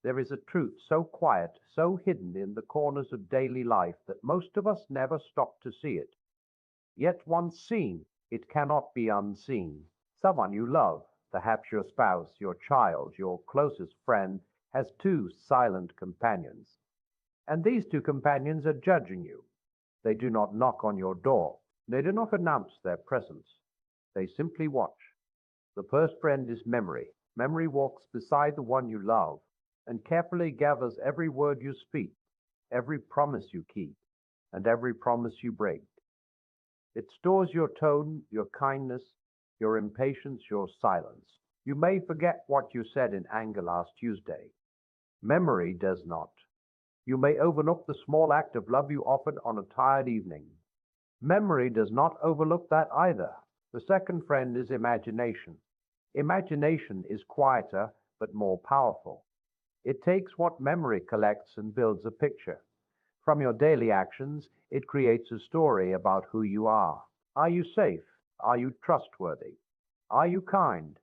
There is a truth so quiet, so hidden in the corners of daily life that most of us never stop to see it. Yet once seen, it cannot be unseen. Someone you love, perhaps your spouse, your child, your closest friend, has two silent companions. And these two companions are judging you. They do not knock on your door. They do not announce their presence. They simply watch. The first friend is memory. Memory walks beside the one you love and carefully gathers every word you speak, every promise you keep, and every promise you break. It stores your tone, your kindness, your impatience, your silence. You may forget what you said in anger last Tuesday. Memory does not. You may overlook the small act of love you offered on a tired evening. Memory does not overlook that either. The second friend is imagination. Imagination is quieter but more powerful. It takes what memory collects and builds a picture. From your daily actions, it creates a story about who you are. Are you safe? Are you trustworthy? Are you kind?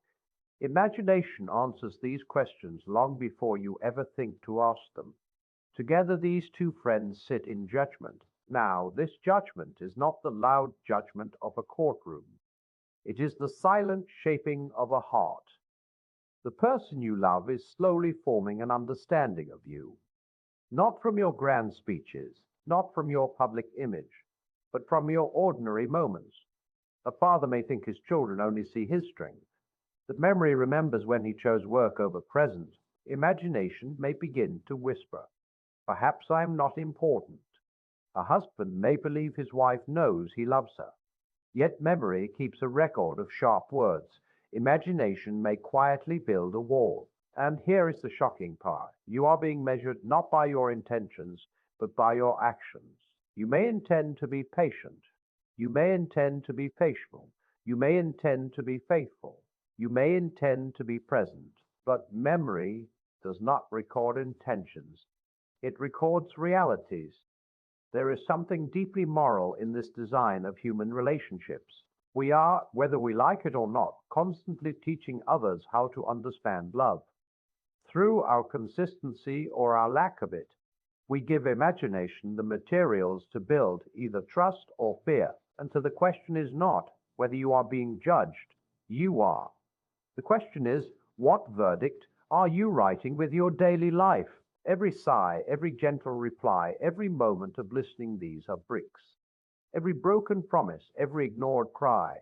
Imagination answers these questions long before you ever think to ask them. Together, these two friends sit in judgment. Now, this judgment is not the loud judgment of a courtroom. It is the silent shaping of a heart. The person you love is slowly forming an understanding of you, not from your grand speeches, not from your public image, but from your ordinary moments. A father may think his children only see his strength. That memory remembers when he chose work over present. Imagination may begin to whisper, "Perhaps I am not important." A husband may believe his wife knows he loves her. Yet memory keeps a record of sharp words. Imagination may quietly build a wall. And here is the shocking part. You are being measured not by your intentions, but by your actions. You may intend to be patient. You may intend to be faithful. You may intend to be faithful. You may intend to be present. But memory does not record intentions. It records realities. There is something deeply moral in this design of human relationships. We are, whether we like it or not, constantly teaching others how to understand love. Through our consistency or our lack of it, we give imagination the materials to build either trust or fear. And so the question is not whether you are being judged. You are. The question is, what verdict are you writing with your daily life? Every sigh, every gentle reply, every moment of listening, these are bricks. Every broken promise, every ignored cry,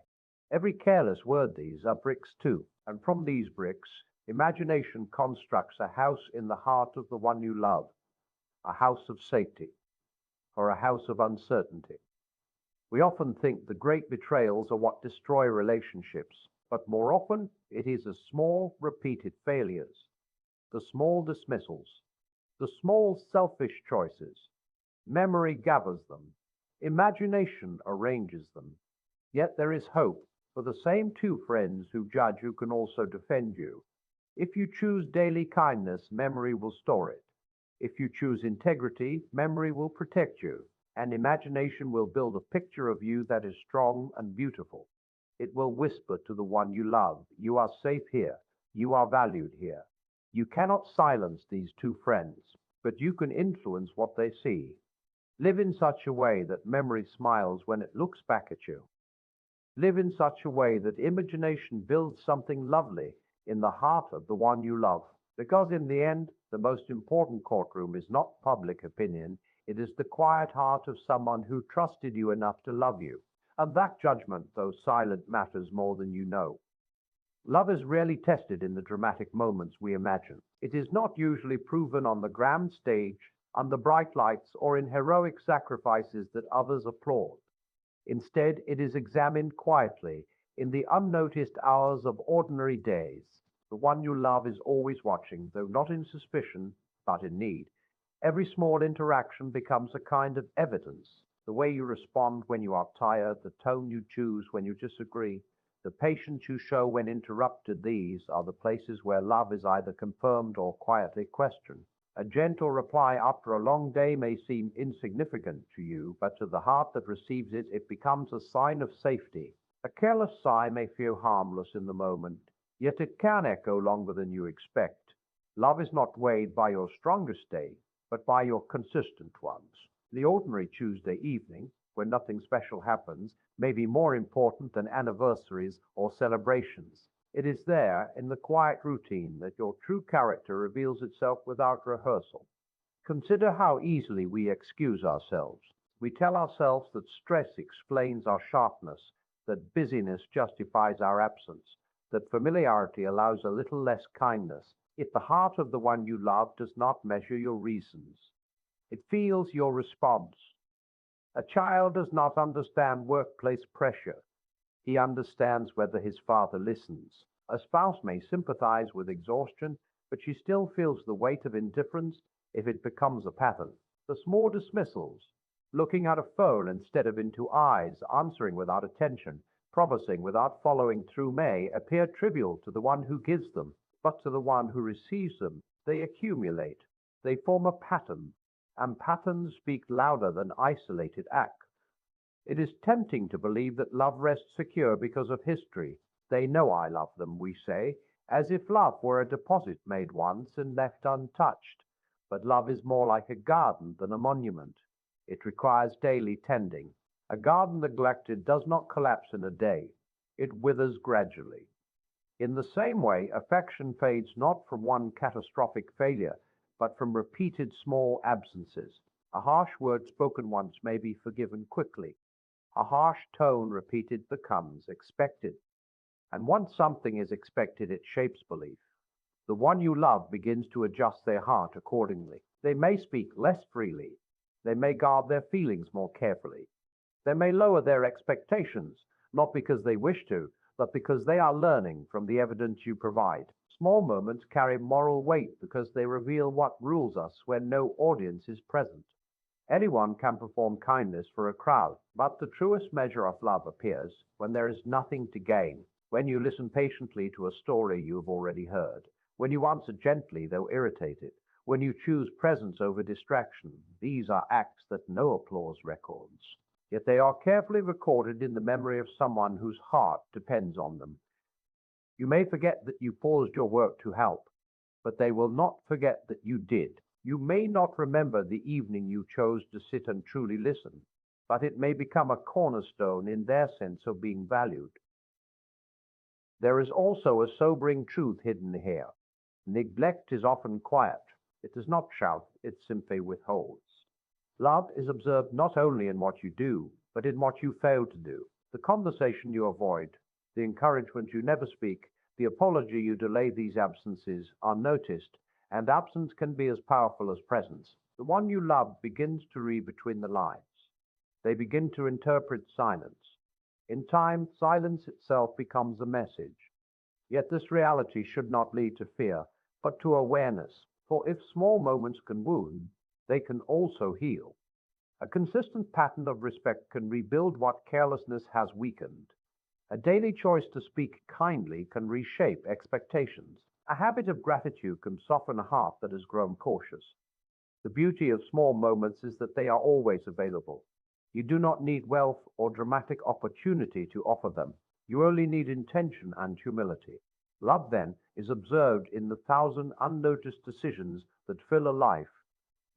every careless word, these are bricks too. And from these bricks, imagination constructs a house in the heart of the one you love, a house of safety, or a house of uncertainty. We often think the great betrayals are what destroy relationships, but more often it is the small, repeated failures, the small dismissals, the small selfish choices. Memory gathers them. Imagination arranges them. Yet there is hope for the same two friends who judge who can also defend you. If you choose daily kindness, memory will store it. If you choose integrity, memory will protect you. And imagination will build a picture of you that is strong and beautiful. It will whisper to the one you love, "You are safe here. You are valued here." You cannot silence these two friends, but you can influence what they see. Live in such a way that memory smiles when it looks back at you. Live in such a way that imagination builds something lovely in the heart of the one you love. Because in the end, the most important courtroom is not public opinion, it is the quiet heart of someone who trusted you enough to love you. And that judgment, though silent, matters more than you know. Love is rarely tested in the dramatic moments we imagine. It is not usually proven on the grand stage, under bright lights, or in heroic sacrifices that others applaud. Instead, it is examined quietly in the unnoticed hours of ordinary days. The one you love is always watching, though not in suspicion, but in need. Every small interaction becomes a kind of evidence. The way you respond when you are tired, the tone you choose when you disagree, the patience you show when interrupted, these are the places where love is either confirmed or quietly questioned. A gentle reply after a long day may seem insignificant to you, but to the heart that receives it, it becomes a sign of safety. A careless sigh may feel harmless in the moment, yet it can echo longer than you expect. Love is not weighed by your strongest day, but by your consistent ones. The ordinary Tuesday evening, when nothing special happens, may be more important than anniversaries or celebrations. It is there, in the quiet routine, that your true character reveals itself without rehearsal. Consider how easily we excuse ourselves. We tell ourselves that stress explains our sharpness, that busyness justifies our absence, that familiarity allows a little less kindness. Yet the heart of the one you love does not measure your reasons. It feels your response. A child does not understand workplace pressure. He understands whether his father listens. A spouse may sympathize with exhaustion, but she still feels the weight of indifference if it becomes a pattern. The small dismissals, looking at a phone instead of into eyes, answering without attention, promising without following through may appear trivial to the one who gives them, but to the one who receives them, they accumulate. They form a pattern, and patterns speak louder than isolated acts. It is tempting to believe that love rests secure because of history. They know I love them, we say, as if love were a deposit made once and left untouched. But love is more like a garden than a monument. It requires daily tending. A garden neglected does not collapse in a day. It withers gradually. In the same way, affection fades not from one catastrophic failure, but from repeated small absences. A harsh word spoken once may be forgiven quickly. A harsh tone repeated becomes expected. And once something is expected, it shapes belief. The one you love begins to adjust their heart accordingly. They may speak less freely. They may guard their feelings more carefully. They may lower their expectations, not because they wish to, but because they are learning from the evidence you provide. Small moments carry moral weight because they reveal what rules us when no audience is present. Anyone can perform kindness for a crowd, but the truest measure of love appears when there is nothing to gain, when you listen patiently to a story you have already heard, when you answer gently though irritated, when you choose presence over distraction. These are acts that no applause records. Yet they are carefully recorded in the memory of someone whose heart depends on them. You may forget that you paused your work to help, but they will not forget that you did. You may not remember the evening you chose to sit and truly listen, but it may become a cornerstone in their sense of being valued. There is also a sobering truth hidden here. Neglect is often quiet. It does not shout, it simply withholds. Love is observed not only in what you do, but in what you fail to do. The conversation you avoid, the encouragement you never speak, the apology you delay. These absences are noticed, and absence can be as powerful as presence. The one you love begins to read between the lines. They begin to interpret silence. In time, silence itself becomes a message. Yet this reality should not lead to fear, but to awareness. For if small moments can wound, they can also heal. A consistent pattern of respect can rebuild what carelessness has weakened. A daily choice to speak kindly can reshape expectations. A habit of gratitude can soften a heart that has grown cautious. The beauty of small moments is that they are always available. You do not need wealth or dramatic opportunity to offer them. You only need intention and humility. Love, then, is observed in the thousand unnoticed decisions that fill a life.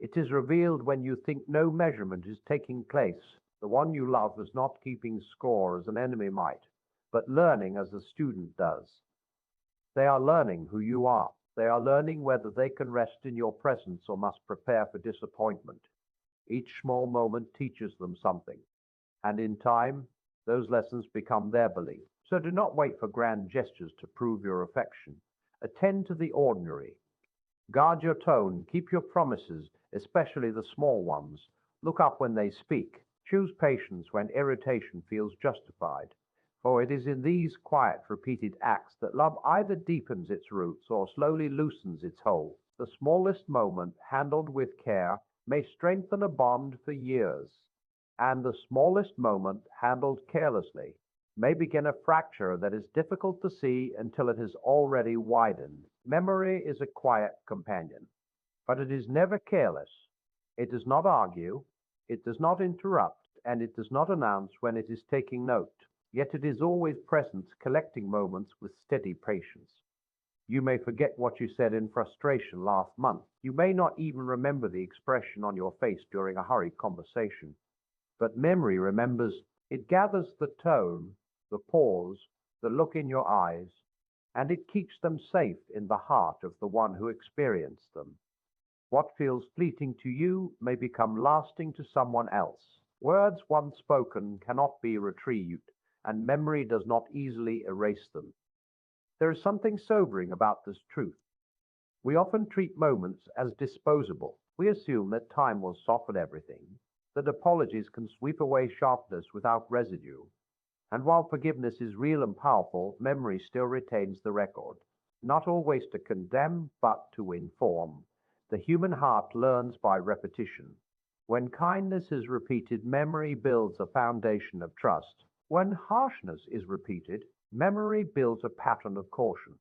It is revealed when you think no measurement is taking place. The one you love is not keeping score as an enemy might, but learning as a student does. They are learning who you are. They are learning whether they can rest in your presence or must prepare for disappointment. Each small moment teaches them something, and in time, those lessons become their belief. So do not wait for grand gestures to prove your affection. Attend to the ordinary. Guard your tone, keep your promises, especially the small ones. Look up when they speak. Choose patience when irritation feels justified. For it is in these quiet, repeated acts that love either deepens its roots or slowly loosens its hold. The smallest moment, handled with care, may strengthen a bond for years, and the smallest moment, handled carelessly, may begin a fracture that is difficult to see until it has already widened. Memory is a quiet companion, but it is never careless. It does not argue, it does not interrupt, and it does not announce when it is taking note. Yet it is always present, collecting moments with steady patience. You may forget what you said in frustration last month. You may not even remember the expression on your face during a hurried conversation. But memory remembers. It gathers the tone, the pause, the look in your eyes, and it keeps them safe in the heart of the one who experienced them. What feels fleeting to you may become lasting to someone else. Words once spoken cannot be retrieved, and memory does not easily erase them. There is something sobering about this truth. We often treat moments as disposable. We assume that time will soften everything, that apologies can sweep away sharpness without residue. And while forgiveness is real and powerful, memory still retains the record, not always to condemn, but to inform. The human heart learns by repetition. When kindness is repeated, memory builds a foundation of trust. When harshness is repeated, memory builds a pattern of caution.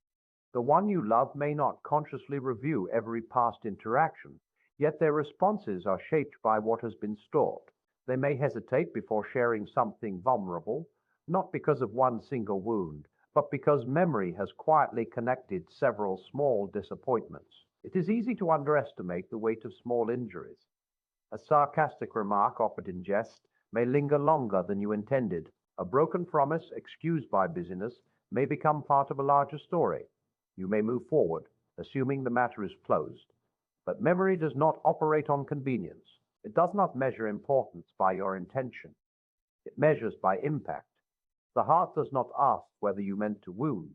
The one you love may not consciously review every past interaction, yet their responses are shaped by what has been stored. They may hesitate before sharing something vulnerable, not because of one single wound, but because memory has quietly connected several small disappointments. It is easy to underestimate the weight of small injuries. A sarcastic remark offered in jest may linger longer than you intended. A broken promise, excused by busyness, may become part of a larger story. You may move forward, assuming the matter is closed. But memory does not operate on convenience. It does not measure importance by your intention. It measures by impact. The heart does not ask whether you meant to wound.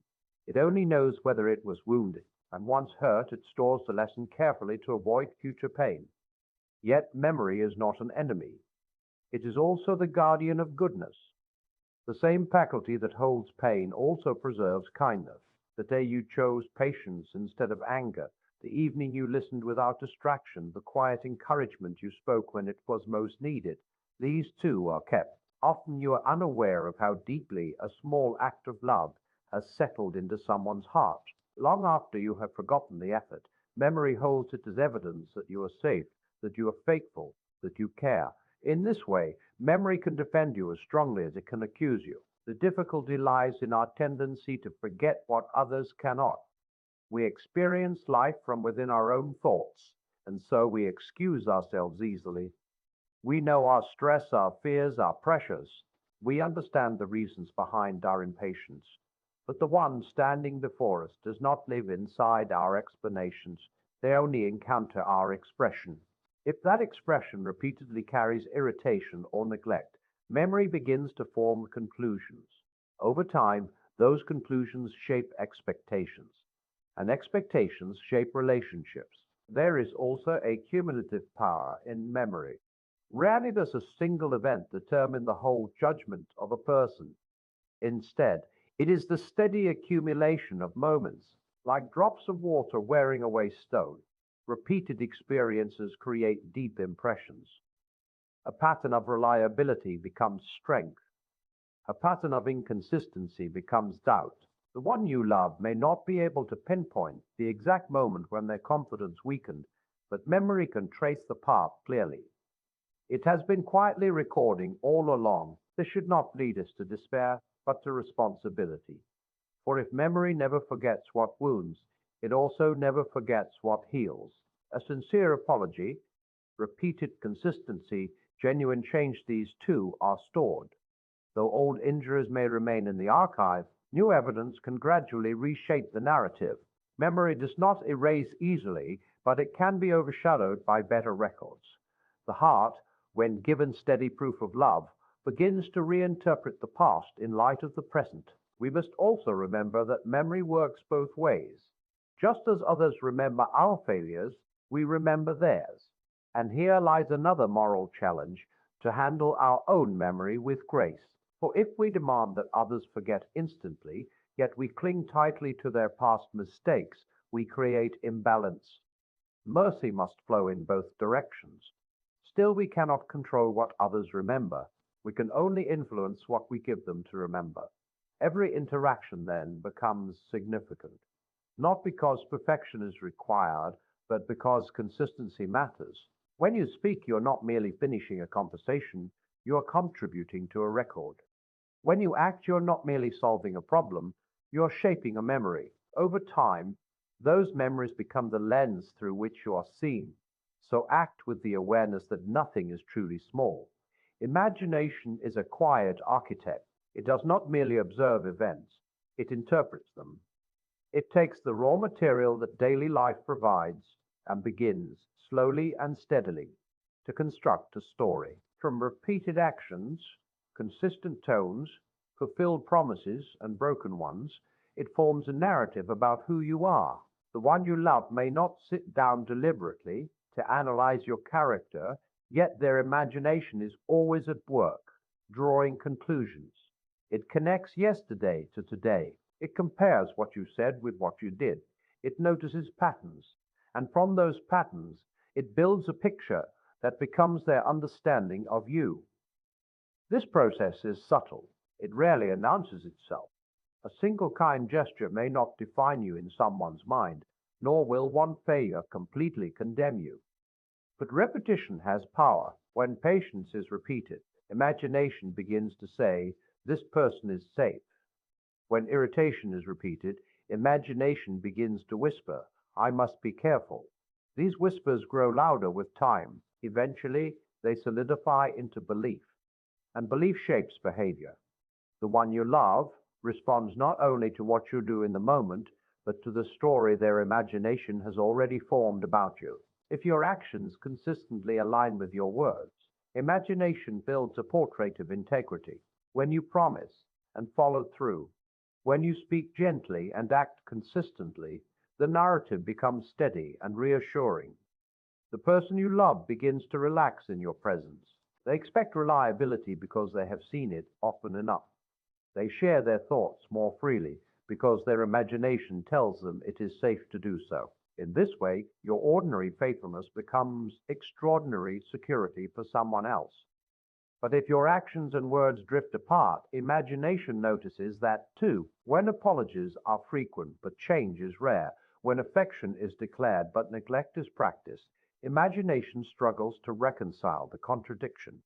It only knows whether it was wounded, and once hurt, it stores the lesson carefully to avoid future pain. Yet memory is not an enemy. It is also the guardian of goodness. The same faculty that holds pain also preserves kindness. The day you chose patience instead of anger, the evening you listened without distraction, the quiet encouragement you spoke when it was most needed, these too are kept. Often you are unaware of how deeply a small act of love has settled into someone's heart. Long after you have forgotten the effort, memory holds it as evidence that you are safe, that you are faithful, that you care. In this way, memory can defend you as strongly as it can accuse you. The difficulty lies in our tendency to forget what others cannot. We experience life from within our own thoughts, and so we excuse ourselves easily. We know our stress, our fears, our pressures. We understand the reasons behind our impatience. But the one standing before us does not live inside our explanations. They only encounter our expression. If that expression repeatedly carries irritation or neglect, memory begins to form conclusions. Over time, those conclusions shape expectations, and expectations shape relationships. There is also a cumulative power in memory. Rarely does a single event determine the whole judgment of a person. Instead, it is the steady accumulation of moments, like drops of water wearing away stone. Repeated experiences create deep impressions. A pattern of reliability becomes strength. A pattern of inconsistency becomes doubt. The one you love may not be able to pinpoint the exact moment when their confidence weakened, but memory can trace the path clearly. It has been quietly recording all along. This should not lead us to despair, but to responsibility. For if memory never forgets what wounds, it also never forgets what heals. A sincere apology, repeated consistency, genuine change, these too are stored. Though old injuries may remain in the archive, new evidence can gradually reshape the narrative. Memory does not erase easily, but it can be overshadowed by better records. The heart, when given steady proof of love, begins to reinterpret the past in light of the present. We must also remember that memory works both ways. Just as others remember our failures, we remember theirs. And here lies another moral challenge: to handle our own memory with grace. For if we demand that others forget instantly, yet we cling tightly to their past mistakes, we create imbalance. Mercy must flow in both directions. Still, we cannot control what others remember. We can only influence what we give them to remember. Every interaction then becomes significant, not because perfection is required, but because consistency matters. When you speak, you're not merely finishing a conversation, you are contributing to a record. When you act, you're not merely solving a problem, you're shaping a memory. Over time, Those memories become the lens through which you are seen. So act with the awareness that nothing is truly small. Imagination is a quiet architect. It does not merely observe events, it interprets them. It takes the raw material that daily life provides and begins, slowly and steadily, to construct a story. From repeated actions, consistent tones, fulfilled promises, and broken ones, it forms a narrative about who you are. The one you love may not sit down deliberately to analyze your character, yet their imagination is always at work, drawing conclusions. It connects yesterday to today. It compares what you said with what you did. It notices patterns. And from those patterns, it builds a picture that becomes their understanding of you. This process is subtle. It rarely announces itself. A single kind gesture may not define you in someone's mind, nor will one failure completely condemn you. But repetition has power. When patience is repeated, imagination begins to say, "This person is safe." When irritation is repeated, imagination begins to whisper, "I must be careful." These whispers grow louder with time. Eventually, they solidify into belief, and belief shapes behavior. The one you love responds not only to what you do in the moment, but to the story their imagination has already formed about you. If your actions consistently align with your words, imagination builds a portrait of integrity. When you promise and follow through, when you speak gently and act consistently, the narrative becomes steady and reassuring. The person you love begins to relax in your presence. They expect reliability because they have seen it often enough. They share their thoughts more freely because their imagination tells them it is safe to do so. In this way, your ordinary faithfulness becomes extraordinary security for someone else. But if your actions and words drift apart, imagination notices that too. When apologies are frequent but change is rare, when affection is declared but neglect is practiced, imagination struggles to reconcile the contradiction.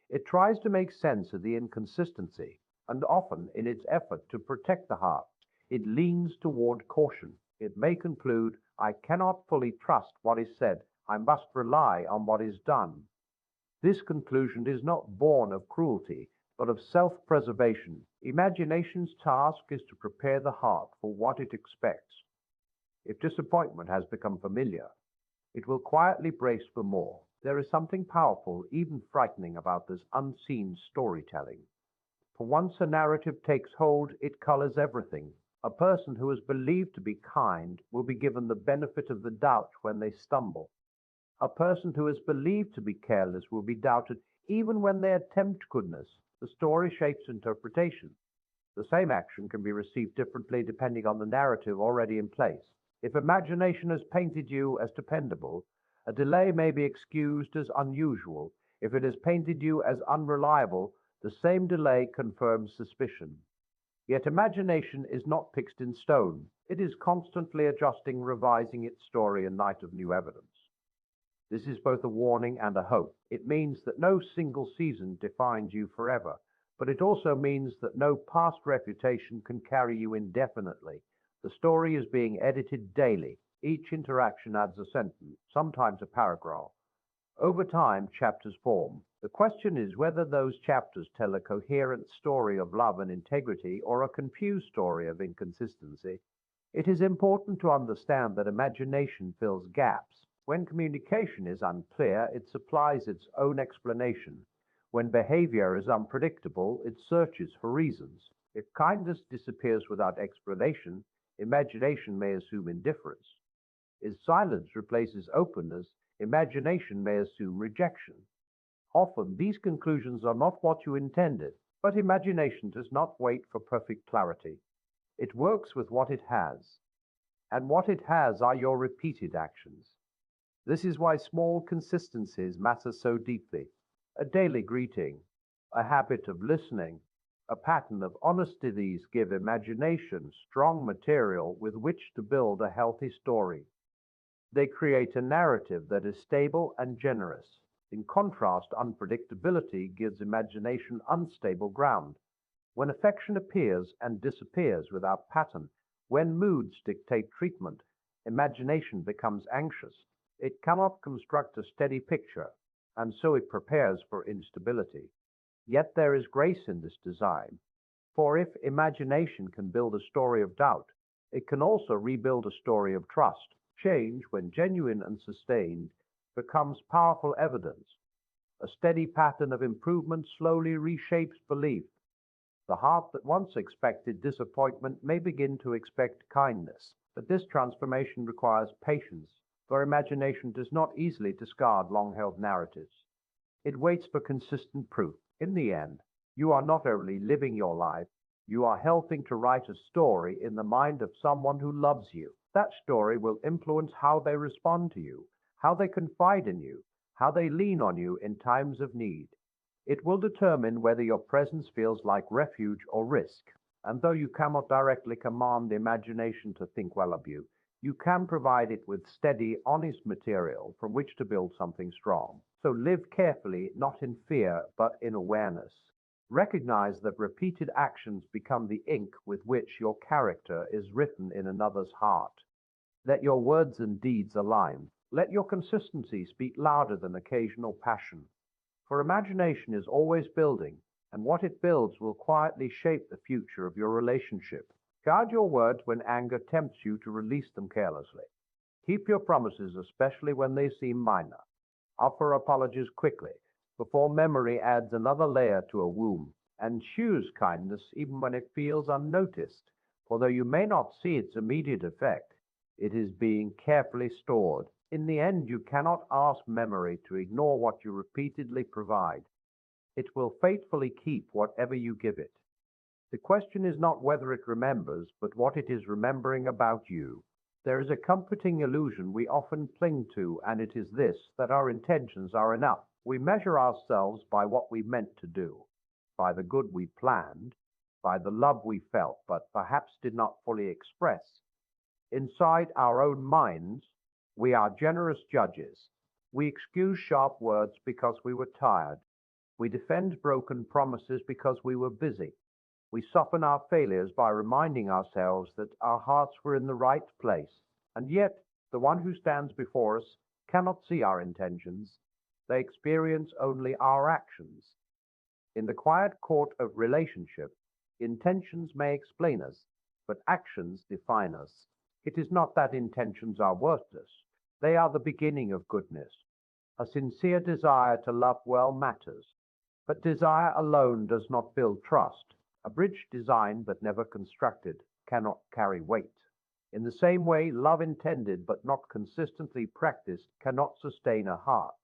It tries to make sense of the inconsistency, and often, in its effort to protect the heart, it leans toward caution. It may conclude, "I cannot fully trust what is said. I must rely on what is done." This conclusion is not born of cruelty, but of self-preservation. Imagination's task is to prepare the heart for what it expects. If disappointment has become familiar, it will quietly brace for more. There is something powerful, even frightening, about this unseen storytelling. For once a narrative takes hold, it colors everything. A person who is believed to be kind will be given the benefit of the doubt when they stumble. A person who is believed to be careless will be doubted even when they attempt goodness. The story shapes interpretation. The same action can be received differently depending on the narrative already in place. If imagination has painted you as dependable, a delay may be excused as unusual. If it has painted you as unreliable, the same delay confirms suspicion. Yet imagination is not fixed in stone. It is constantly adjusting, revising its story in light of new evidence. This is both a warning and a hope. It means that no single season defines you forever, but it also means that no past reputation can carry you indefinitely. The story is being edited daily. Each interaction adds a sentence, sometimes a paragraph. Over time, chapters form. The question is whether those chapters tell a coherent story of love and integrity or a confused story of inconsistency. It is important to understand that imagination fills gaps. When communication is unclear, it supplies its own explanation. When behavior is unpredictable, it searches for reasons. If kindness disappears without explanation, imagination may assume indifference. If silence replaces openness, imagination may assume rejection. Often, these conclusions are not what you intended, but imagination does not wait for perfect clarity. It works with what it has, and what it has are your repeated actions. This is why small consistencies matter so deeply. A daily greeting, a habit of listening, a pattern of honesty, these give imagination strong material with which to build a healthy story. They create a narrative that is stable and generous. In contrast, unpredictability gives imagination unstable ground. When affection appears and disappears without pattern, when moods dictate treatment, Imagination becomes anxious. It cannot construct a steady picture, and so it prepares for instability. Yet there is grace in this design, for if imagination can build a story of doubt, it can also rebuild a story of trust. Change, when genuine and sustained, becomes powerful evidence. A steady pattern of improvement slowly reshapes belief. The heart that once expected disappointment may begin to expect kindness. But this transformation requires patience, for imagination does not easily discard long held narratives. It waits for consistent proof. In the end, you are not only living your life, you are helping to write a story in the mind of someone who loves you. That story will influence how they respond to you, how they confide in you, how they lean on you in times of need. It will determine whether your presence feels like refuge or risk. And though you cannot directly command the imagination to think well of you, you can provide it with steady, honest material from which to build something strong. So live carefully, not in fear, but in awareness. Recognize that repeated actions become the ink with which your character is written in another's heart. Let your words and deeds align. Let your consistency speak louder than occasional passion. For imagination is always building, and what it builds will quietly shape the future of your relationship. Guard your words when anger tempts you to release them carelessly. Keep your promises, especially when they seem minor. Offer apologies quickly, before memory adds another layer to a wound. And choose kindness even when it feels unnoticed, for though you may not see its immediate effect, it is being carefully stored. In the end, you cannot ask memory to ignore what you repeatedly provide. It will faithfully keep whatever you give it. The question is not whether it remembers, but what it is remembering about you. There is a comforting illusion we often cling to, and it is this, that our intentions are enough. We measure ourselves by what we meant to do, by the good we planned, by the love we felt, but perhaps did not fully express. Inside our own minds, we are generous judges. We excuse sharp words because we were tired. We defend broken promises because we were busy. We soften our failures by reminding ourselves that our hearts were in the right place. And yet, the one who stands before us cannot see our intentions. They experience only our actions. In the quiet court of relationship, intentions may explain us, but actions define us. It is not that intentions are worthless. They are the beginning of goodness. A sincere desire to love well matters, but desire alone does not build trust. A bridge designed but never constructed cannot carry weight. In the same way, love intended but not consistently practiced cannot sustain a heart.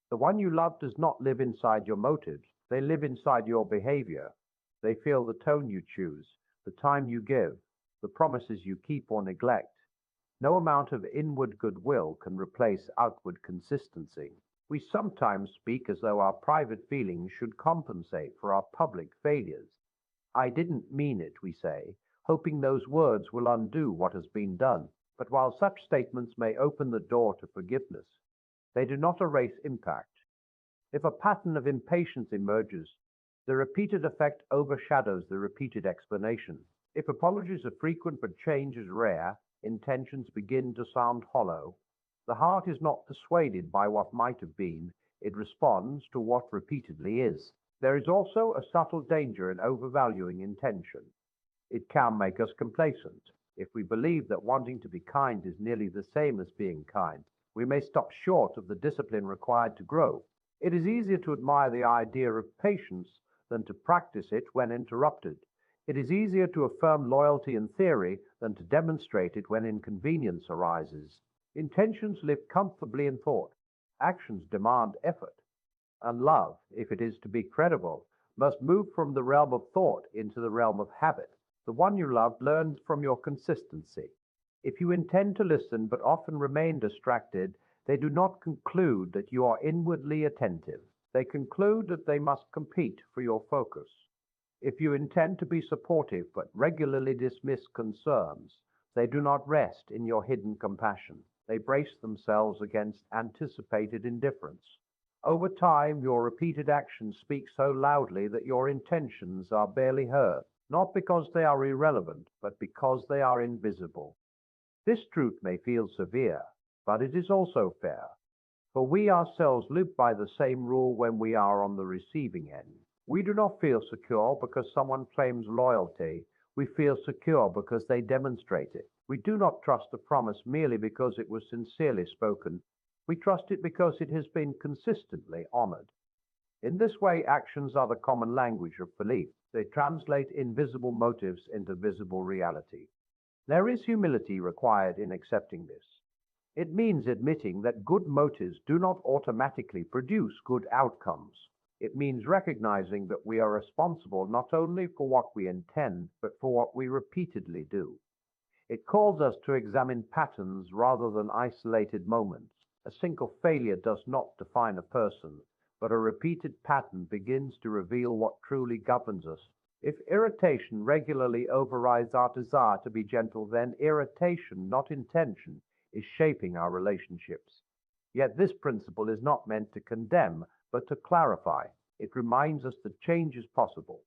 The one you love does not live inside your motives. They live inside your behavior. They feel the tone you choose, the time you give, the promises you keep or neglect. No amount of inward goodwill can replace outward consistency. We sometimes speak as though our private feelings should compensate for our public failures. I didn't mean it, we say, hoping those words will undo what has been done. But while such statements may open the door to forgiveness, they do not erase impact. If a pattern of impatience emerges, the repeated effect overshadows the repeated explanation. If apologies are frequent but change is rare, intentions begin to sound hollow. The heart is not persuaded by what might have been, it responds to what repeatedly is. There is also a subtle danger in overvaluing intention. It can make us complacent. If we believe that wanting to be kind is nearly the same as being kind, we may stop short of the discipline required to grow. It is easier to admire the idea of patience than to practice it when interrupted. It is easier to affirm loyalty in theory than to demonstrate it when inconvenience arises. Intentions live comfortably in thought. Actions demand effort. And love, if it is to be credible, must move from the realm of thought into the realm of habit. The one you love learns from your consistency. If you intend to listen but often remain distracted, they do not conclude that you are inwardly attentive. They conclude that they must compete for your focus. If you intend to be supportive but regularly dismiss concerns, they do not rest in your hidden compassion. They brace themselves against anticipated indifference. Over time, your repeated actions speak so loudly that your intentions are barely heard, not because they are irrelevant, but because they are invisible. This truth may feel severe, but it is also fair, for we ourselves live by the same rule when we are on the receiving end. We do not feel secure because someone claims loyalty. We feel secure because they demonstrate it. We do not trust a promise merely because it was sincerely spoken. We trust it because it has been consistently honored. In this way, actions are the common language of belief. They translate invisible motives into visible reality. There is humility required in accepting this. It means admitting that good motives do not automatically produce good outcomes. It means recognizing that we are responsible not only for what we intend, but for what we repeatedly do. It calls us to examine patterns rather than isolated moments. A single failure does not define a person, but a repeated pattern begins to reveal what truly governs us. If irritation regularly overrides our desire to be gentle, then irritation, not intention, is shaping our relationships. Yet this principle is not meant to condemn, but to clarify. It reminds us that change is possible.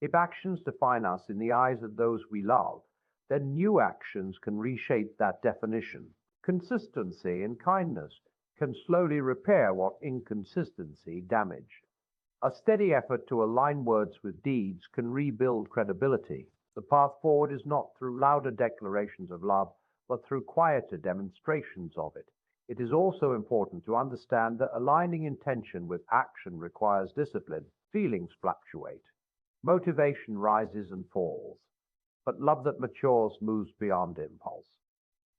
If actions define us in the eyes of those we love, then new actions can reshape that definition. Consistency and kindness can slowly repair what inconsistency damaged. A steady effort to align words with deeds can rebuild credibility. The path forward is not through louder declarations of love, but through quieter demonstrations of it. It is also important to understand that aligning intention with action requires discipline. Feelings fluctuate. Motivation rises and falls. But love that matures moves beyond impulse.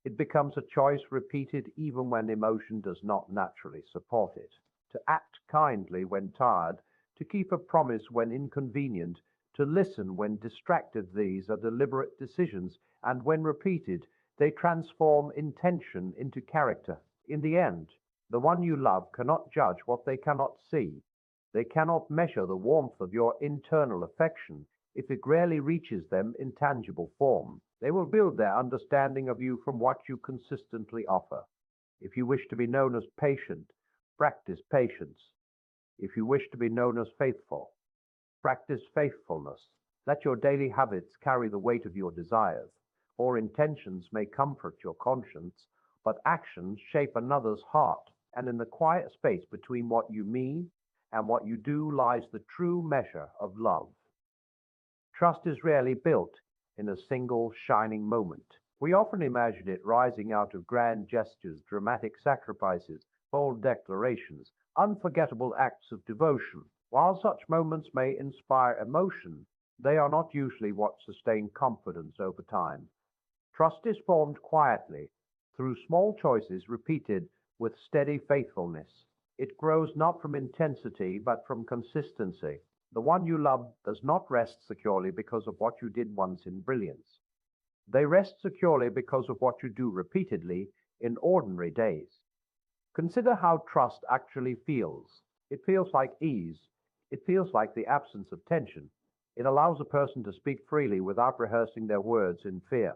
It becomes a choice repeated even when emotion does not naturally support it. To act kindly when tired, to keep a promise when inconvenient, to listen when distracted, these are deliberate decisions, and when repeated, they transform intention into character. In the end, the one you love cannot judge what they cannot see. They cannot measure the warmth of your internal affection if it rarely reaches them in tangible form. They will build their understanding of you from what you consistently offer. If you wish to be known as patient, practice patience. If you wish to be known as faithful, practice faithfulness. Let your daily habits carry the weight of your desires, for intentions may comfort your conscience, but actions shape another's heart, and in the quiet space between what you mean and what you do lies the true measure of love. Trust is rarely built in a single shining moment. We often imagine it rising out of grand gestures, dramatic sacrifices, bold declarations, unforgettable acts of devotion. While such moments may inspire emotion, they are not usually what sustain confidence over time. Trust is formed quietly through small choices repeated with steady faithfulness. It grows not from intensity, but from consistency. The one you love does not rest securely because of what you did once in brilliance. They rest securely because of what you do repeatedly in ordinary days. Consider how trust actually feels. It feels like ease. It feels like the absence of tension. It allows a person to speak freely without rehearsing their words in fear.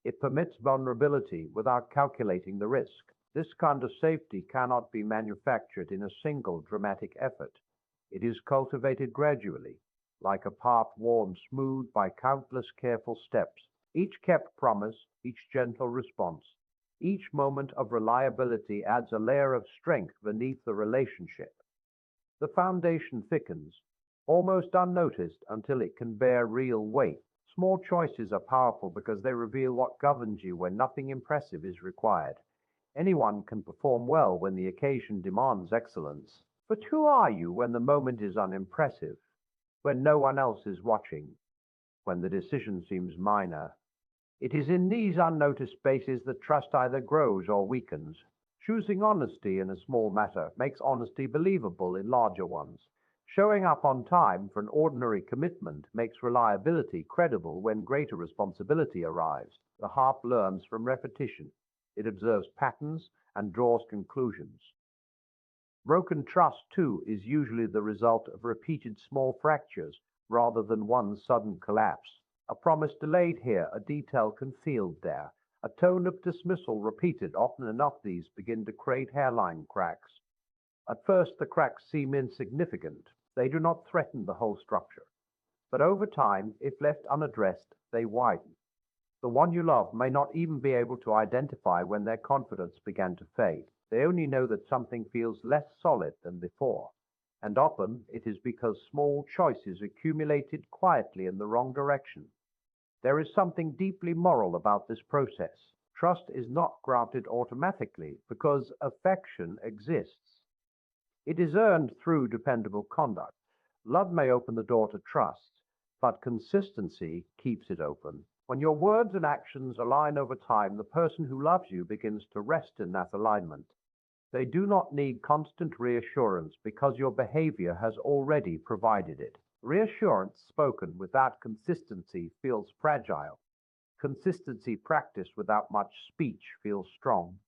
It permits vulnerability without calculating the risk. This kind of safety cannot be manufactured in a single dramatic effort. It is cultivated gradually, like a path worn smooth by countless careful steps. Each kept promise, each gentle response, each moment of reliability adds a layer of strength beneath the relationship. The foundation thickens, almost unnoticed until it can bear real weight. Small choices are powerful because they reveal what governs you when nothing impressive is required. Anyone can perform well when the occasion demands excellence. But who are you when the moment is unimpressive, when no one else is watching, when the decision seems minor? It is in these unnoticed spaces that trust either grows or weakens. Choosing honesty in a small matter makes honesty believable in larger ones. Showing up on time for an ordinary commitment makes reliability credible when greater responsibility arrives. The heart learns from repetition. It observes patterns and draws conclusions. Broken trust, too, is usually the result of repeated small fractures rather than one sudden collapse. A promise delayed here, a detail concealed there, a tone of dismissal repeated often enough, these begin to create hairline cracks. At first, the cracks seem insignificant. They do not threaten the whole structure. But over time, if left unaddressed, they widen. The one you love may not even be able to identify when their confidence began to fade. They only know that something feels less solid than before. And often it is because small choices accumulated quietly in the wrong direction. There is something deeply moral about this process. Trust is not granted automatically because affection exists. It is earned through dependable conduct. Love may open the door to trust, but consistency keeps it open. When your words and actions align over time, the person who loves you begins to rest in that alignment. They do not need constant reassurance because your behavior has already provided it. Reassurance spoken without consistency feels fragile. Consistency practiced without much speech feels strong.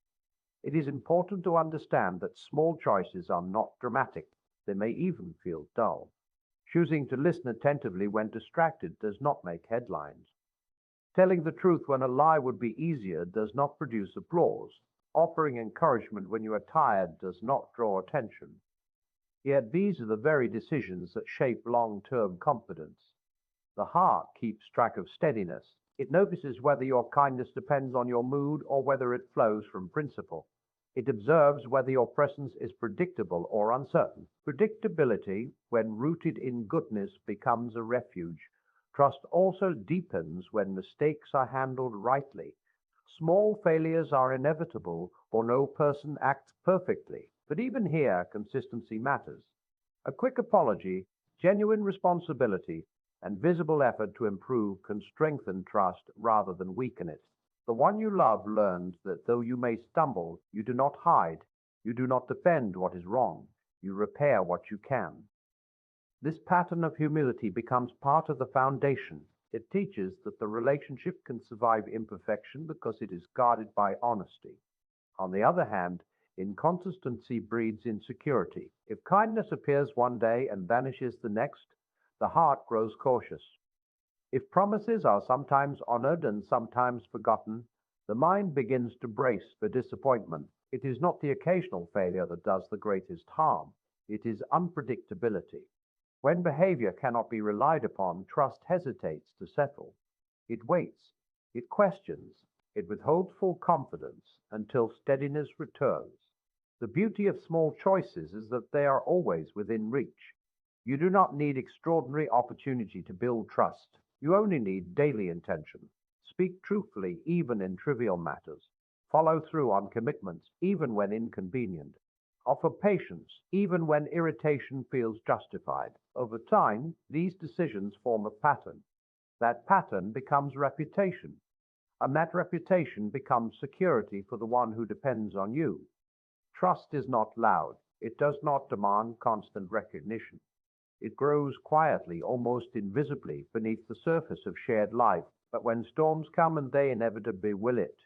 It is important to understand that small choices are not dramatic. They may even feel dull. Choosing to listen attentively when distracted does not make headlines. Telling the truth when a lie would be easier does not produce applause. Offering encouragement when you are tired does not draw attention. Yet these are the very decisions that shape long-term confidence. The heart keeps track of steadiness. It notices whether your kindness depends on your mood or whether it flows from principle. It observes whether your presence is predictable or uncertain. Predictability, when rooted in goodness, becomes a refuge. Trust also deepens when mistakes are handled rightly. Small failures are inevitable, for no person acts perfectly. But even here, consistency matters. A quick apology, genuine responsibility, and visible effort to improve can strengthen trust rather than weaken it. The one you love learns that though you may stumble, you do not hide, you do not defend what is wrong, you repair what you can. This pattern of humility becomes part of the foundation. It teaches that the relationship can survive imperfection because it is guarded by honesty. On the other hand, inconsistency breeds insecurity. If kindness appears one day and vanishes the next, the heart grows cautious. If promises are sometimes honored and sometimes forgotten, the mind begins to brace for disappointment. It is not the occasional failure that does the greatest harm, it is unpredictability. When behavior cannot be relied upon, trust hesitates to settle. It waits, it questions, it withholds full confidence until steadiness returns. The beauty of small choices is that they are always within reach. You do not need extraordinary opportunity to build trust. You only need daily intention. Speak truthfully even in trivial matters. Follow through on commitments even when inconvenient. Offer patience even when irritation feels justified. Over time, these decisions form a pattern. That pattern becomes reputation, and that reputation becomes security for the one who depends on you. Trust is not loud. It does not demand constant recognition. It grows quietly, almost invisibly, beneath the surface of shared life. But when storms come, and they inevitably will, it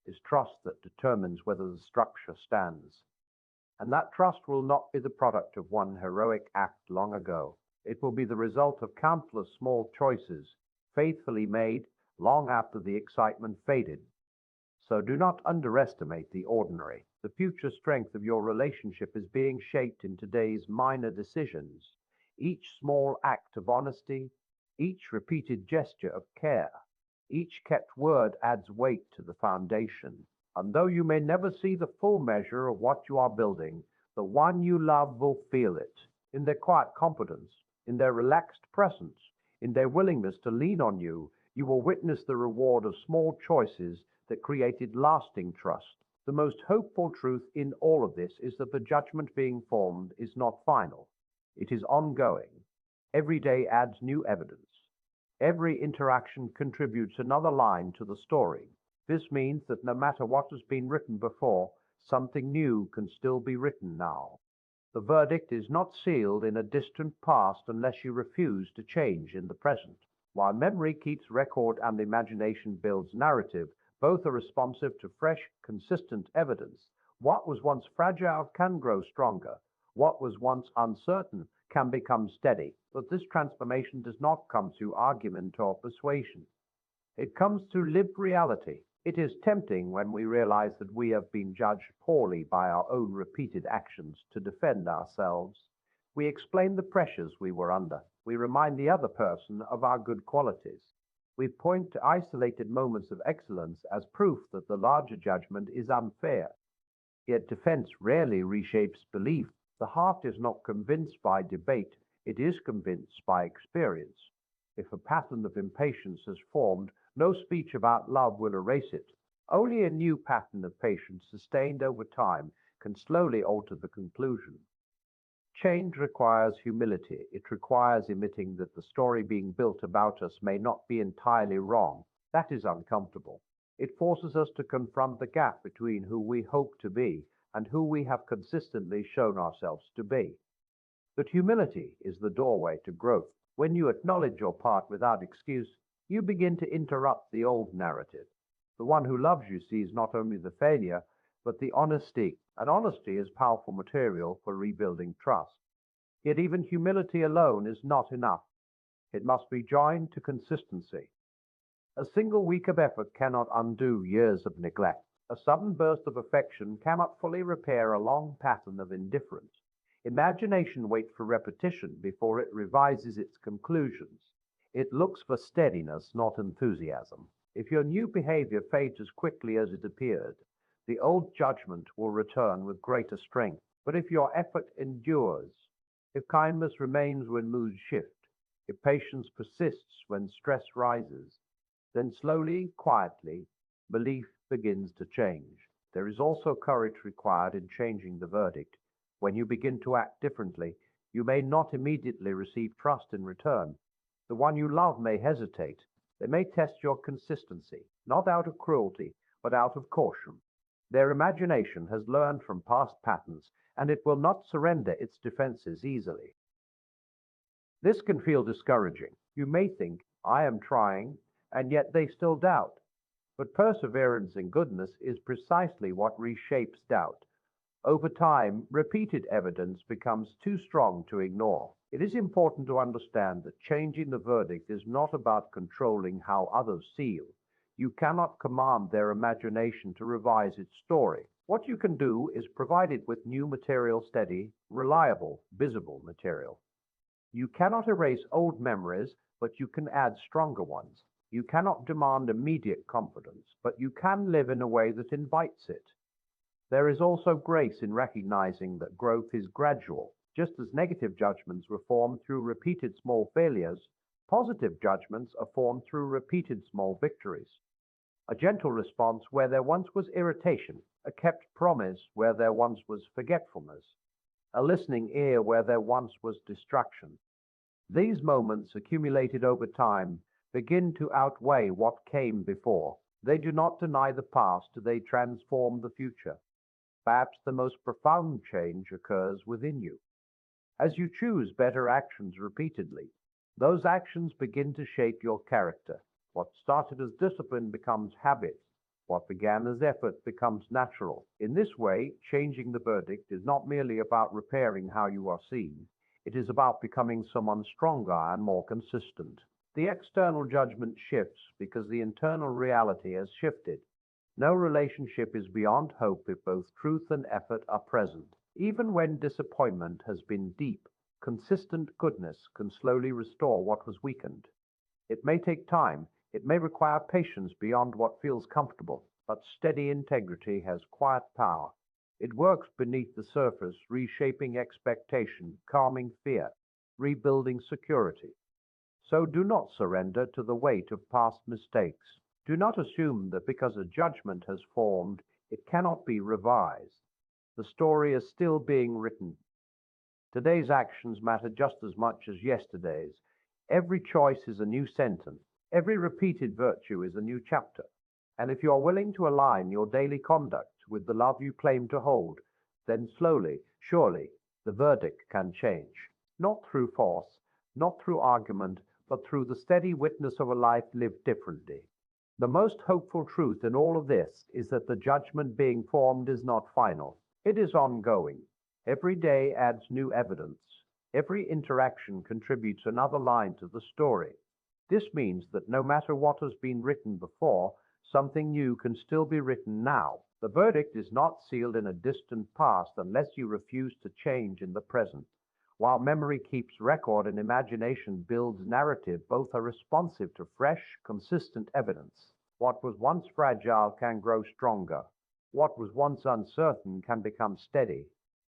is trust that determines whether the structure stands. And that trust will not be the product of one heroic act long ago. It will be the result of countless small choices, faithfully made long after the excitement faded. So do not underestimate the ordinary. The future strength of your relationship is being shaped in today's minor decisions. Each small act of honesty, each repeated gesture of care, each kept word adds weight to the foundation. And though you may never see the full measure of what you are building, the one you love will feel it in their quiet competence, in their relaxed presence, in their willingness to lean on you. You will witness the reward of small choices that created lasting trust. The most hopeful truth in all of this is that the judgment being formed is not final. It is ongoing. Every day adds new evidence. Every interaction contributes another line to the story. This means that no matter what has been written before, something new can still be written now. The verdict is not sealed in a distant past unless you refuse to change in the present. While memory keeps record and imagination builds narrative, both are responsive to fresh, consistent evidence. What was once fragile can grow stronger. What was once uncertain can become steady. But this transformation does not come through argument or persuasion. It comes through lived reality. It is tempting when we realize that we have been judged poorly by our own repeated actions to defend ourselves. We explain the pressures we were under. We remind the other person of our good qualities. We point to isolated moments of excellence as proof that the larger judgment is unfair. Yet defense rarely reshapes belief. The heart is not convinced by debate, it is convinced by experience. If a pattern of impatience has formed, no speech about love will erase it. Only a new pattern of patience sustained over time can slowly alter the conclusion. Change requires humility. It requires admitting that the story being built about us may not be entirely wrong. That is uncomfortable. It forces us to confront the gap between who we hope to be and who we have consistently shown ourselves to be. But humility is the doorway to growth. When you acknowledge your part without excuse, you begin to interrupt the old narrative. The one who loves you sees not only the failure, but the honesty, and honesty is powerful material for rebuilding trust. Yet even humility alone is not enough. It must be joined to consistency. A single week of effort cannot undo years of neglect. A sudden burst of affection cannot fully repair a long pattern of indifference. Imagination waits for repetition before it revises its conclusions. It looks for steadiness, not enthusiasm. If your new behavior fades as quickly as it appeared, the old judgment will return with greater strength. But if your effort endures, if kindness remains when moods shift, if patience persists when stress rises, then slowly, quietly, belief begins to change. There is also courage required in changing the verdict. When you begin to act differently, you may not immediately receive trust in return. The one you love may hesitate. They may test your consistency, not out of cruelty, but out of caution. Their imagination has learned from past patterns, and it will not surrender its defenses easily. This can feel discouraging. You may think, I am trying, and yet they still doubt. But perseverance in goodness is precisely what reshapes doubt. Over time, repeated evidence becomes too strong to ignore. It is important to understand that changing the verdict is not about controlling how others see you. You cannot command their imagination to revise its story. What you can do is provide it with new material, steady, reliable, visible material. You cannot erase old memories, but you can add stronger ones. You cannot demand immediate confidence, but you can live in a way that invites it. There is also grace in recognizing that growth is gradual. Just as negative judgments were formed through repeated small failures, positive judgments are formed through repeated small victories. A gentle response where there once was irritation, a kept promise where there once was forgetfulness, a listening ear where there once was distraction. These moments, accumulated over time, begin to outweigh what came before. They do not deny the past, they transform the future. Perhaps the most profound change occurs within you. As you choose better actions repeatedly, those actions begin to shape your character. What started as discipline becomes habit. What began as effort becomes natural. In this way, changing the verdict is not merely about repairing how you are seen. It is about becoming someone stronger and more consistent. The external judgment shifts because the internal reality has shifted. No relationship is beyond hope if both truth and effort are present. Even when disappointment has been deep, consistent goodness can slowly restore what was weakened. It may take time, it may require patience beyond what feels comfortable, but steady integrity has quiet power. It works beneath the surface, reshaping expectation, calming fear, rebuilding security. So do not surrender to the weight of past mistakes. Do not assume that because a judgment has formed, it cannot be revised. The story is still being written. Today's actions matter just as much as yesterday's. Every choice is a new sentence. Every repeated virtue is a new chapter. And if you are willing to align your daily conduct with the love you claim to hold, then slowly, surely, the verdict can change. Not through force, not through argument, but through the steady witness of a life lived differently. The most hopeful truth in all of this is that the judgment being formed is not final. It is ongoing. Every day adds new evidence. Every interaction contributes another line to the story. This means that no matter what has been written before, something new can still be written now. The verdict is not sealed in a distant past unless you refuse to change in the present. While memory keeps record and imagination builds narrative, both are responsive to fresh, consistent evidence. What was once fragile can grow stronger. What was once uncertain can become steady.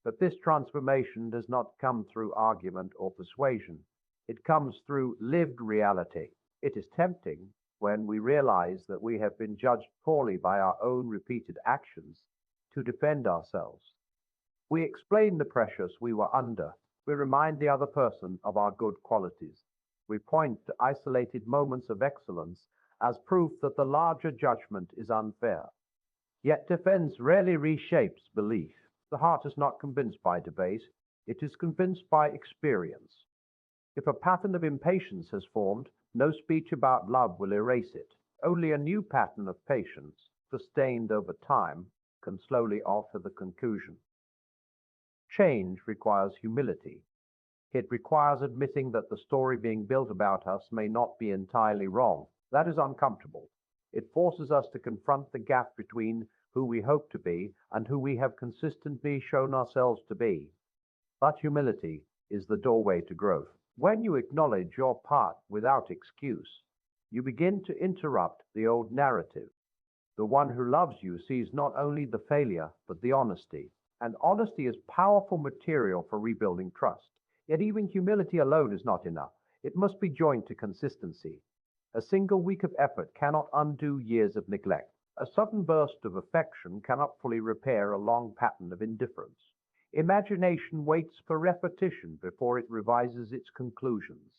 But this transformation does not come through argument or persuasion. It comes through lived reality. It is tempting, when we realize that we have been judged poorly by our own repeated actions, to defend ourselves. We explain the pressures we were under. We remind the other person of our good qualities. We point to isolated moments of excellence as proof that the larger judgment is unfair. Yet defense rarely reshapes belief. The heart is not convinced by debate, it is convinced by experience. If a pattern of impatience has formed, no speech about love will erase it. Only a new pattern of patience, sustained over time, can slowly alter the conclusion. Change requires humility. It requires admitting that the story being built about us may not be entirely wrong. That is uncomfortable. It forces us to confront the gap between who we hope to be and who we have consistently shown ourselves to be. But humility is the doorway to growth. When you acknowledge your part without excuse, you begin to interrupt the old narrative. The one who loves you sees not only the failure, but the honesty. And honesty is powerful material for rebuilding trust. Yet even humility alone is not enough. It must be joined to consistency. A single week of effort cannot undo years of neglect. A sudden burst of affection cannot fully repair a long pattern of indifference. Imagination waits for repetition before it revises its conclusions.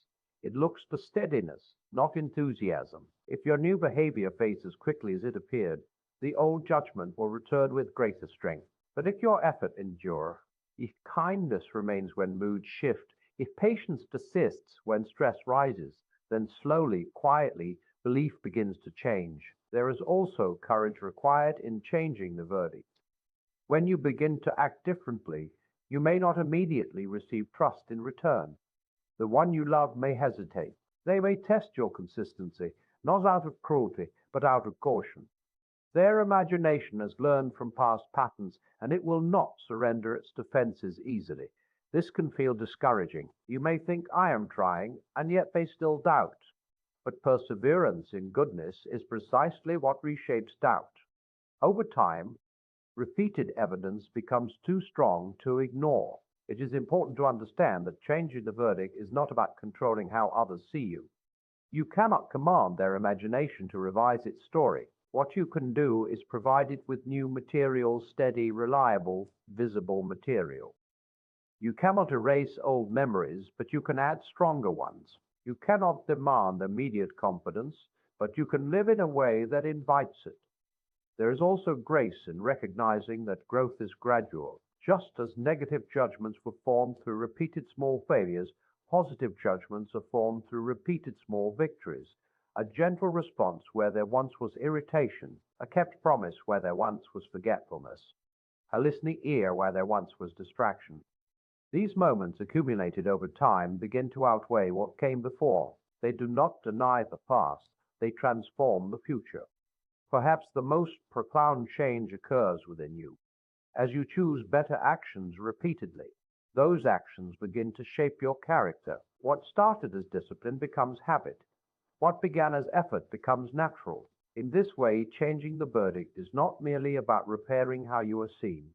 It looks for steadiness, not enthusiasm. If your new behavior fades as quickly as it appeared, the old judgment will return with greater strength. But if your effort endure, if kindness remains when moods shift, if patience persists when stress rises, then slowly, quietly, belief begins to change. There is also courage required in changing the verdict. When you begin to act differently, you may not immediately receive trust in return. The one you love may hesitate. They may test your consistency, not out of cruelty, but out of caution. Their imagination has learned from past patterns, and it will not surrender its defenses easily. This can feel discouraging. You may think, I am trying, and yet they still doubt. But perseverance in goodness is precisely what reshapes doubt. Over time, repeated evidence becomes too strong to ignore. It is important to understand that changing the verdict is not about controlling how others see you. You cannot command their imagination to revise its story. What you can do is provide it with new material, steady, reliable, visible material. You cannot erase old memories, but you can add stronger ones. You cannot demand immediate confidence, but you can live in a way that invites it. There is also grace in recognizing that growth is gradual. Just as negative judgments were formed through repeated small failures, positive judgments are formed through repeated small victories. A gentle response where there once was irritation, a kept promise where there once was forgetfulness, a listening ear where there once was distraction. These moments, accumulated over time, begin to outweigh what came before. They do not deny the past, they transform the future. Perhaps the most profound change occurs within you. As you choose better actions repeatedly, those actions begin to shape your character. What started as discipline becomes habit. What began as effort becomes natural. In this way, changing the verdict is not merely about repairing how you are seen.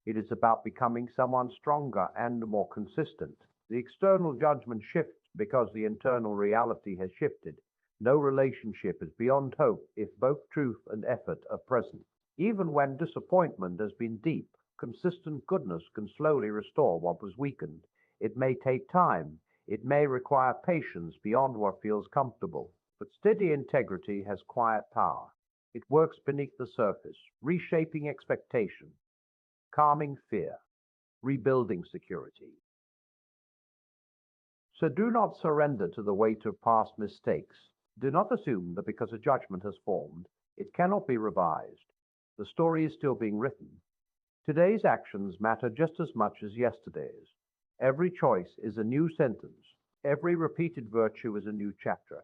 It is about becoming someone stronger and more consistent. The external judgment shifts because the internal reality has shifted. No relationship is beyond hope if both truth and effort are present. Even when disappointment has been deep, consistent goodness can slowly restore what was weakened. It may take time. It may require patience beyond what feels comfortable. But steady integrity has quiet power. It works beneath the surface, reshaping expectation, calming fear, rebuilding security. So do not surrender to the weight of past mistakes. Do not assume that because a judgment has formed, it cannot be revised. The story is still being written. Today's actions matter just as much as yesterday's. Every choice is a new sentence. Every repeated virtue is a new chapter.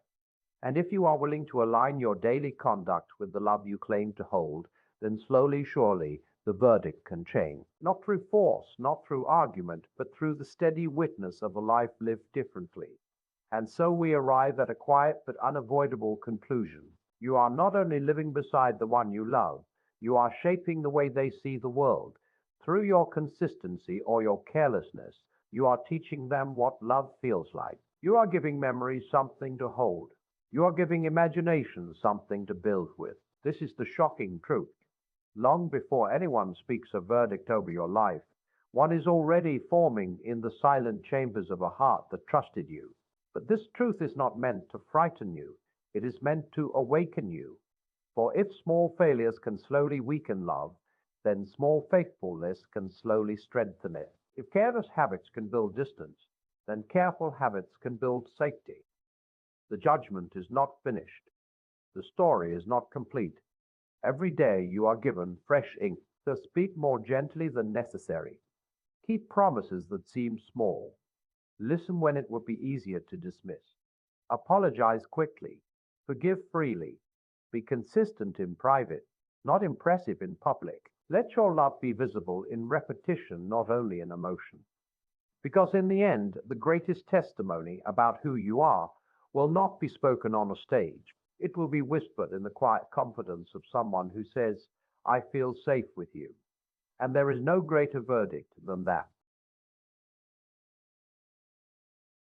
And if you are willing to align your daily conduct with the love you claim to hold, then slowly, surely, The verdict can change, not through force, not through argument, but through the steady witness of a life lived differently. And so we arrive at a quiet but unavoidable conclusion. You are not only living beside the one you love, you are shaping the way they see the world. Through your consistency or your carelessness, you are teaching them what love feels like. You are giving memories something to hold. You are giving imagination something to build with. This is the shocking truth. Long before anyone speaks a verdict over your life, one is already forming in the silent chambers of a heart that trusted you. But this truth is not meant to frighten you, it is meant to awaken you. For if small failures can slowly weaken love, then small faithfulness can slowly strengthen it. If careless habits can build distance, then careful habits can build safety. The judgment is not finished. The story is not complete. Every day you are given fresh ink, so speak more gently than necessary. Keep promises that seem small. Listen when it would be easier to dismiss. Apologize quickly. Forgive freely. Be consistent in private, not impressive in public. Let your love be visible in repetition, not only in emotion. Because in the end, the greatest testimony about who you are will not be spoken on a stage. It will be whispered in the quiet confidence of someone who says, I feel safe with you. And there is no greater verdict than that.